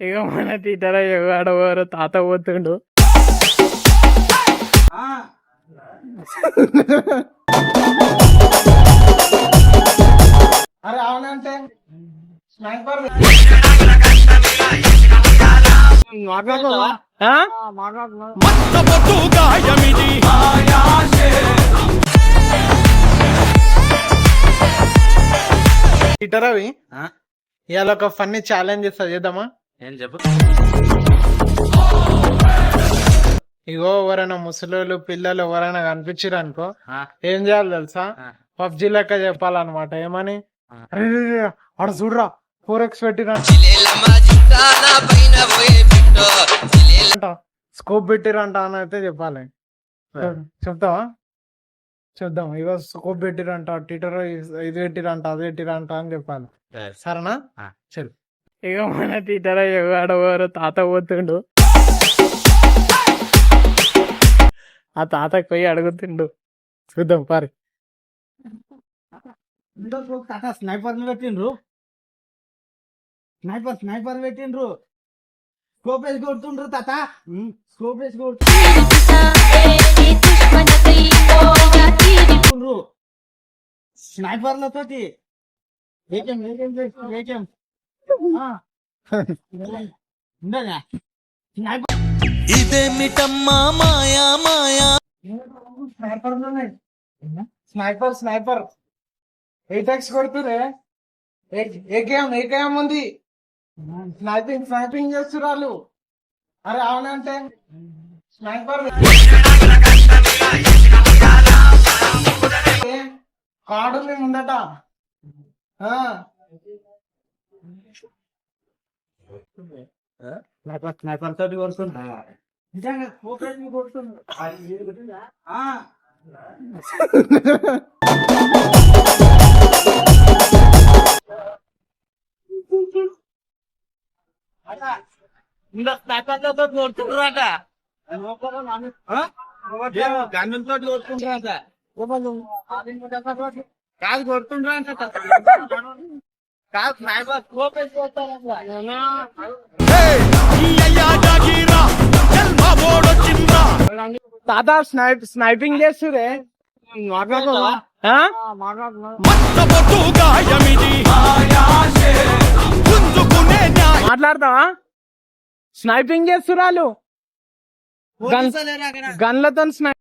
ఇక మన టీచర్ ఆడవారు తాత పోతుండు. అరే అవునంటే స్నైపర్ టీచర్ అవి ఇవాళ ఒక ఫన్నీ ఛాలెంజ్ ఇస్తా, చేద్దామా? ఏం చెప్పు. ఇగో ఎవరైనా ముసలోళ్ళు పిల్లలు ఎవరైనా కనిపించారు అనుకో, ఏం చేయాలి తెలుసా? పబ్జి లెక్క చెప్పాలన్నమాట. ఏమని? అరే ఆడ చూడరా 4x పెట్టిరా, స్కోప్ పెట్టిరంట అని అయితే చెప్పాలి. చెప్తావా? చూద్దాం. ఇగో స్కోప్ పెట్టిరంట, టీటర్ ఇది పెట్టిరంట, అది పెట్టిరంట అని చెప్పాలి. సరేనా? చలు. ఇక మన టీచర్ ఆడవారు తాత పోతుండు. ఆ తాతకి పోయి అడుగుతుండు. చూద్దాం పారి. స్నైపర్ పెట్టిండ్రు, స్నైపర్ పెట్టిండ్రు, స్కోప్ వేసి కొడుతుండ్రు తాత, స్కోప్ వేసి కొడుతుండ్రు స్నైపర్లతోటి. ఇదేమిటమ్మా మాయా మాయా. స్నైపర్ స్నైపర్ 8x కొడుతురే. ఏ గేమ్ ఉంది? స్నైపింగ్ చేస్తున్నారు. అరే అవునంటే స్నైపర్ కార్డు ముందట. స్నైపర్ తోటి కొడుతుండ్రు నిజంగా, కొడుతుండ్రు. స్నైపర్లతో కొడుతుండ్రట, గన్నులతో కొడుతుండ్రట. కాదు కొడుతుండ్రంట, కాదు స్నైపర్ స్కోప్ వేసి తాత స్నైపింగ్ చేస్తురే. మాట్లాడతావా? Sniping చేస్తురాలు, గన్లతో snipe